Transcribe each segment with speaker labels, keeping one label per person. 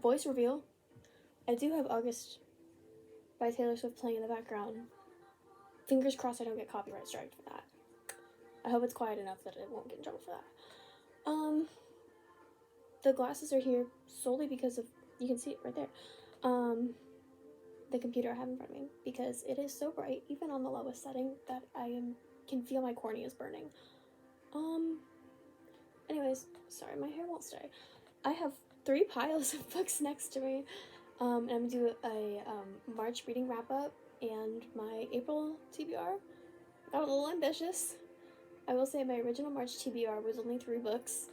Speaker 1: voice reveal. I do have August by Taylor Swift playing in the background. Fingers crossed I don't get copyright striked for that. I hope it's quiet enough that I won't get in trouble for that. The glasses are here solely because of, you can see it right there, the computer I have in front of me, because it is so bright, even on the lowest setting, that can feel my corneas burning. Anyways, sorry, my hair won't stay. I have 3 piles of books next to me, and I'm gonna do a March reading wrap up and my April TBR. Got a little ambitious. I will say my original March TBR was only 3 books.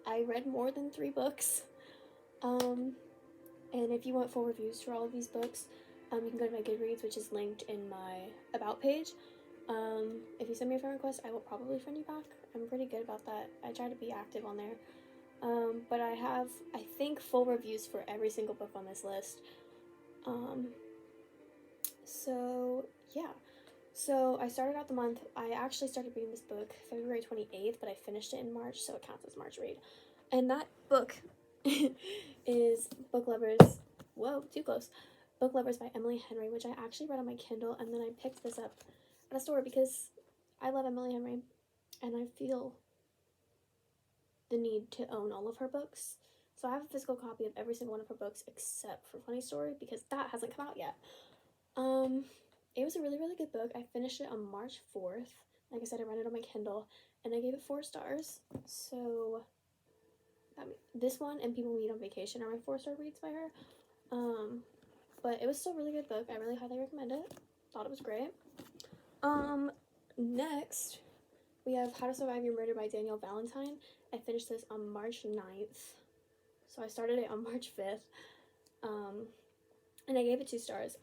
Speaker 1: I read more than 3 books. And if you want full reviews for all of these books, you can go to my Goodreads, which is linked in my About page. If you send me a friend request, I will probably friend you back. I'm pretty good about that. I try to be active on there. But I have, I think, full reviews for every single book on this list. So, yeah. So, I started out the month. I actually started reading this book February 28th, but I finished it in March, so it counts as March read. And that book is Book Lovers. Whoa, too close. Book Lovers by Emily Henry, which I actually read on my Kindle, and then I picked this up at a store because I love Emily Henry, and I feel the need to own all of her books. So I have a physical copy of every single one of her books except for Funny Story, because that hasn't come out yet. It was a really, really good book. I finished it on March 4th. Like I said, I read it on my Kindle, and I gave it 4 stars. So this one and People Meet on Vacation are my 4-star reads by her. But it was still a really good book. I really highly recommend it. Thought it was great. Next, we have How to Survive Your Murder by Danielle Valentine. I finished this on March 9th. So I started it on March 5th. And I gave it 2 stars.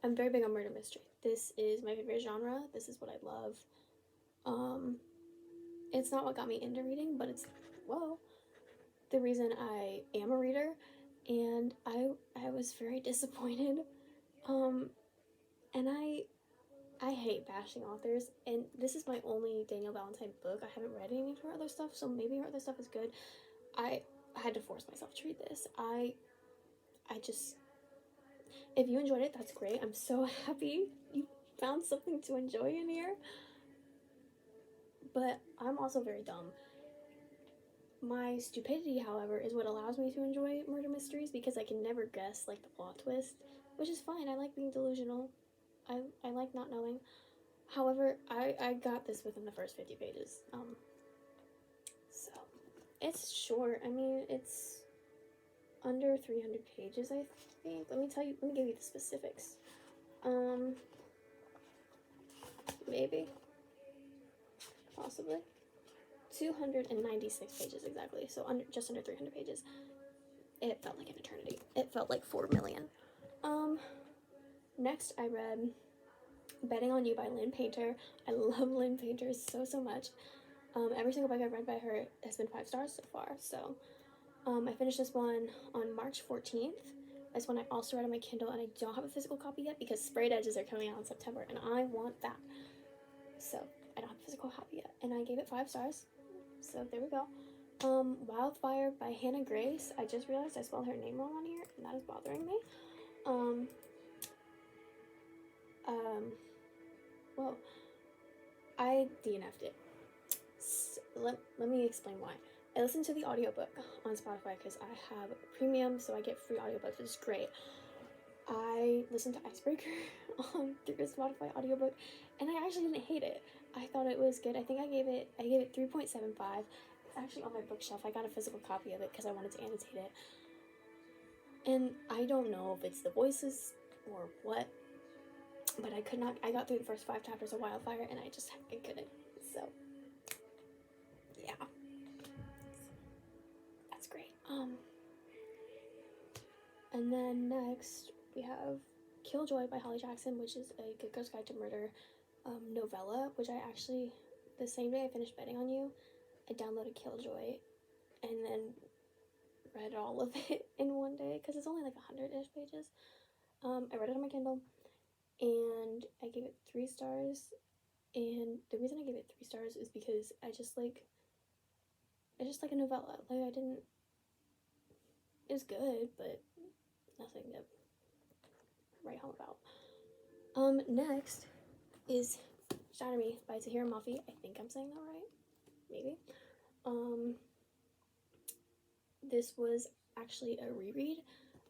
Speaker 1: I'm very big on murder mystery. This is my favorite genre. This is what I love. It's not what got me into reading, but it's, the reason I am a reader. And I was very disappointed. And I hate bashing authors, and this is my only Danielle Valentine book. I haven't read any of her other stuff, so maybe her other stuff is good. I had to force myself to read this. I just, if you enjoyed it, that's great. I'm so happy you found something to enjoy in here. But I'm also very dumb. My stupidity, however, is what allows me to enjoy murder mysteries, because I can never guess, like, the plot twist, which is fine. I like being delusional. I like not knowing. However, I got this within the first 50 pages. So, it's short. I mean, it's under 300 pages, I think. Let me give you the specifics. Maybe. Possibly. 296 pages exactly, so just under 300 pages. It felt like an eternity. It felt like 4 million. Next I read Betting on You by Lynn Painter. I love Lynn Painter so much. Every single book I've read by her has been 5 stars so far, so I finished this one on March 14th. This one I also read on my Kindle, and I don't have a physical copy yet because Sprayed Edges are coming out in September, and I want that. So I don't have a physical copy yet, and I gave it 5 stars. So there we go. Wildfire by Hannah Grace. I just realized I spelled her name wrong on here, and that is bothering me. Well, I DNF'd it. So let me explain why. I listened to the audiobook on Spotify because I have premium, so I get free audiobooks, which is great. I listened to Icebreaker through the Spotify audiobook, and I actually didn't hate it. I thought it was good. I think I gave it 3.75. It's actually on my bookshelf. I got a physical copy of it because I wanted to annotate it. And I don't know if it's the voices or what, but I got through the first 5 chapters of Wildfire, and I couldn't. So, yeah. That's great. And then next, we have Killjoy by Holly Jackson, which is a Good Girl's Guide to Murder novella, which I actually, the same day I finished Betting on You, I downloaded Killjoy and then read all of it in one day, because it's only like 100-ish pages. I read it on my Kindle, and I gave it 3 stars, and the reason I gave it 3 stars is because I just like a novella. Like, is good, but nothing to write home about. Next is Shatter Me by Tahira Mafi. I think I'm saying that right. Maybe. This was actually a reread.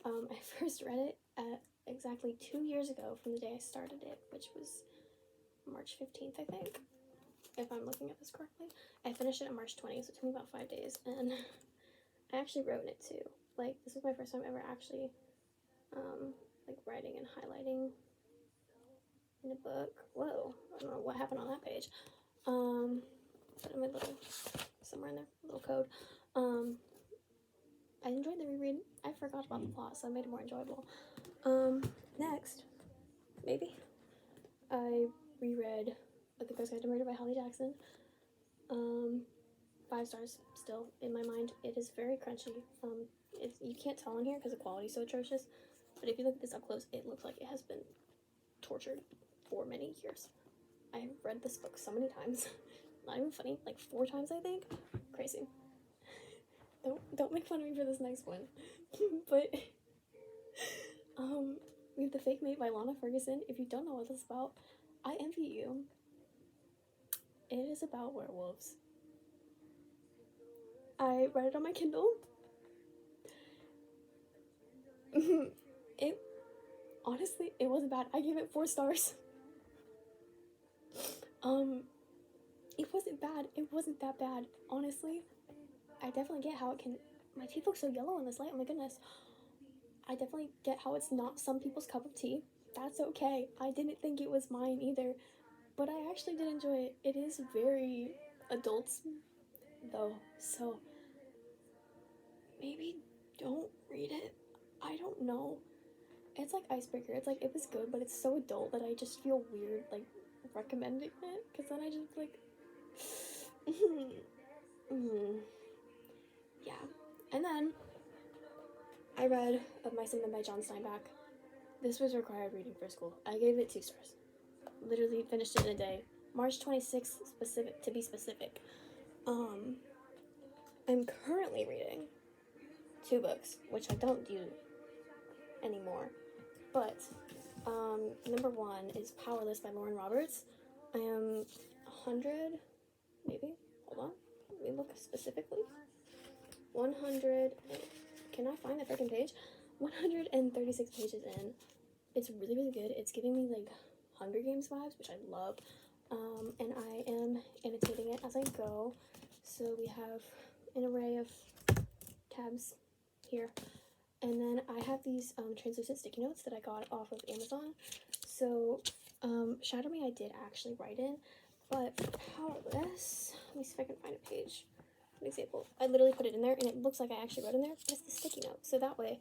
Speaker 1: I first read it at exactly 2 years ago from the day I started it, which was March 15th, I think, if I'm looking at this correctly. I finished it on March 20th, so it took me about 5 days, and I actually wrote in it too. Like, this was my first time ever actually, like, writing and highlighting in a book. Whoa, I don't know what happened on that page. But in my little, somewhere in there, little code. I enjoyed the reread. I forgot about the plot, so I made it more enjoyable. Next, maybe, I reread The Ghost Guide to Murder by Holly Jackson. 5 stars still in my mind. It is very crunchy. You can't tell in here because the quality is so atrocious, but if you look at this up close, it looks like it has been tortured for many years. I have read this book so many times. Not even funny, like 4 times, I think. Crazy. Don't make fun of me for this next one. But we have The Fake Mate by Lana Ferguson. If you don't know what this is about, I envy you. It is about werewolves. I read it on my Kindle. Honestly, it wasn't bad. I gave it 4 stars. It wasn't bad. It wasn't that bad. Honestly, I definitely get how it can. My teeth look so yellow in this light. Oh my goodness. I definitely get how it's not some people's cup of tea. That's okay. I didn't think it was mine either, but I actually did enjoy it. It is very adult, though, so maybe don't read it. I don't know. It's like Icebreaker. It's like, it was good, but it's so adult that I just feel weird, like, recommending it, because then I just, like, yeah. And then I read Of Mice and Men by John Steinbeck. This was required reading for school. I gave it 2 stars. Literally finished it in a day. March 26th, to be specific. I'm currently reading 2 books, which I don't do anymore. But, number 1 is Powerless by Lauren Roberts. I am 100, maybe? Hold on. Let me look specifically. 100, can I find the freaking page? 136 pages in. It's really, really good. It's giving me, like, Hunger Games vibes, which I love. And I am annotating it as I go. So we have an array of tabs here. And then I have these translucent sticky notes that I got off of Amazon. So, Shadow Me I did actually write in, but Powerless, let me see if I can find a page. An example. I literally put it in there, and it looks like I actually wrote in there, but it's the sticky note. So that way,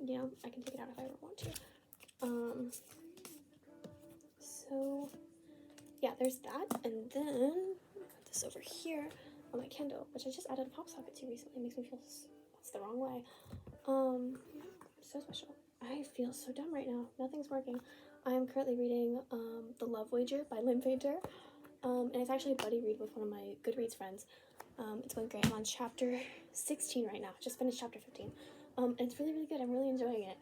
Speaker 1: you know, I can take it out if I ever want to. So, yeah, there's that, and then put this over here on my Kindle, which I just added a pop socket to recently. It makes me feel that's the wrong way. So special. I feel so dumb right now. Nothing's working. I am currently reading The Love Wager by Lynn Painter. And it's actually a buddy read with one of my Goodreads friends. It's going great. I'm on chapter 16 right now. Just finished chapter 15. And it's really, really good. I'm really enjoying it.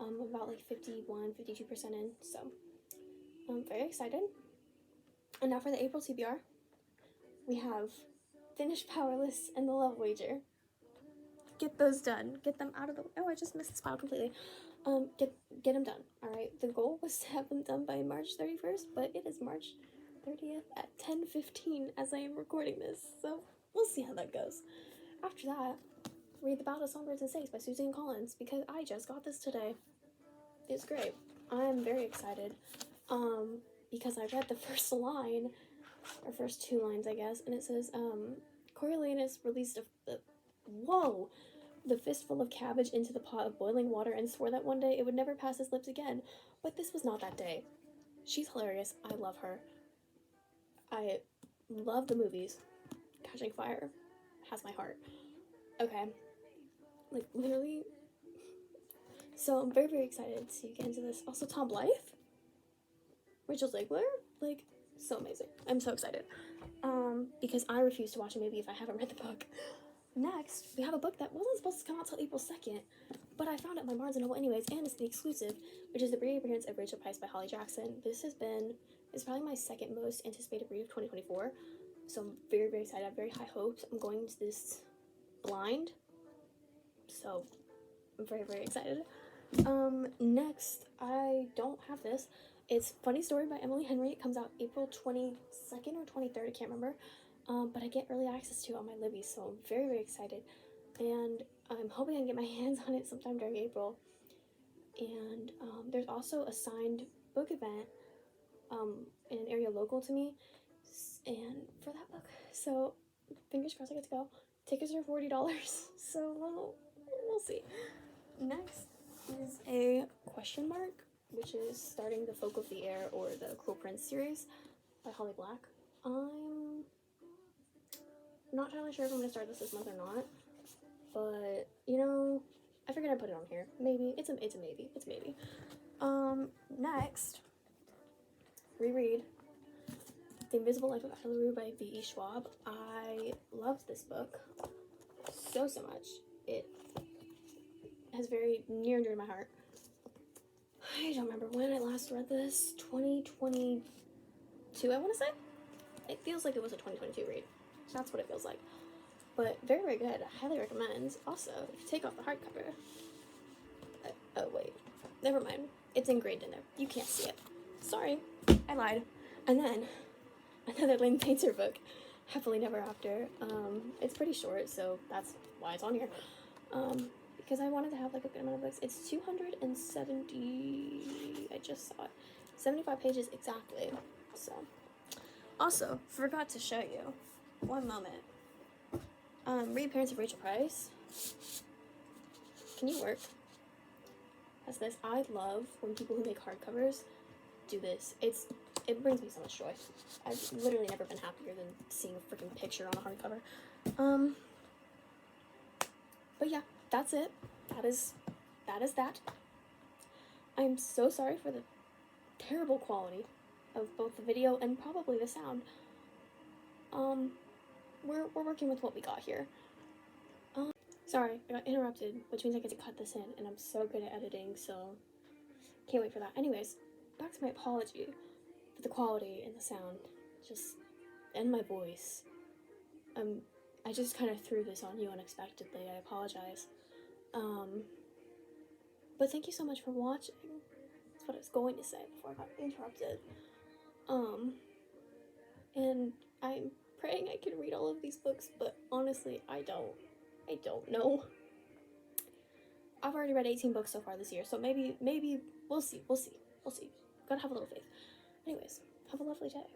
Speaker 1: I'm about like 52% in, so I'm very excited. And now for the April TBR, we have Finished Powerless and The Love Wager. Get those done. Get them out of the. Oh, I just missed this file completely. Get them done. All right. The goal was to have them done by March 31st, but it is March 30th at 10:15 as I am recording this. So we'll see how that goes. After that, read The Battle of Songbirds and Snakes by Suzanne Collins, because I just got this today. It's great. I'm very excited. Because I read the first line, or first 2 lines, I guess, and it says, Coriolanus released the fistful of cabbage into the pot of boiling water and swore that one day it would never pass his lips again. But this was not that day. She's hilarious. I love her. I love the movies. Catching Fire has my heart. Okay. Like, literally. So I'm very, very excited to get into this. Also, Tom Blythe. Rachel Zegler. Like, so amazing. I'm so excited. Because I refuse to watch a movie if I haven't read the book. next, we have a book that wasn't supposed to come out till April 2nd, but I found it in my Barnes & Noble anyways, and it's the exclusive, which is The Reappearance of Rachel Price by Holly Jackson. It's probably my second most anticipated read of 2024, so I'm very, very excited. I have very high hopes. I'm going into this blind, so I'm very, very excited. Next, I don't have this. It's Funny Story by Emily Henry. It comes out April 22nd or 23rd, I can't remember. But I get early access to it on my Libby, so I'm very, very excited. And I'm hoping I can get my hands on it sometime during April. And there's also a signed book event in an area local to me, and for that book. So fingers crossed I get to go. Tickets are $40, so we'll see. Next is a question mark, which is starting the Folk of the Air or the Cruel Prince series by Holly Black. I'm not entirely sure if I'm going to start this month or not, but, you know, I figured I'd put it on here. Maybe. It's a maybe. It's maybe. Next, reread The Invisible Life of Ida LaRue by V.E. Schwab. I love this book so much. It has very near and dear to my heart. I don't remember when I last read this. 2022, I want to say? It feels like it was a 2022 read. That's what it feels like. But very, very good. I highly recommend. Also, if you take off the hardcover... oh, wait. Never mind. It's engraved in there. You can't see it. Sorry. I lied. And then, another Lynn Painter book, Happily Never After. It's pretty short, so that's why it's on here. Because I wanted to have, like, a good amount of books. It's 270... I just saw it. 75 pages exactly. So... Also, forgot to show you. One moment. Reappearance of Rachel Price. Can you work? That's this. I love when people who make hardcovers do this. It brings me so much joy. I've literally never been happier than seeing a freaking picture on a hardcover. But yeah, that's it. That is that. I'm so sorry for the terrible quality of both the video and probably the sound. We're working with what we got here. Sorry, I got interrupted, which means I get to cut this in, and I'm so good at editing, so can't wait for that. Anyways, back to my apology for the quality and the sound, and my voice. I just kind of threw this on you unexpectedly. I apologize. But thank you so much for watching. That's what I was going to say before I got interrupted. And I'm praying I can read all of these books, but honestly, I don't know. I've already read 18 books so far this year, so maybe we'll see. Gotta have a little faith. Anyways, have a lovely day.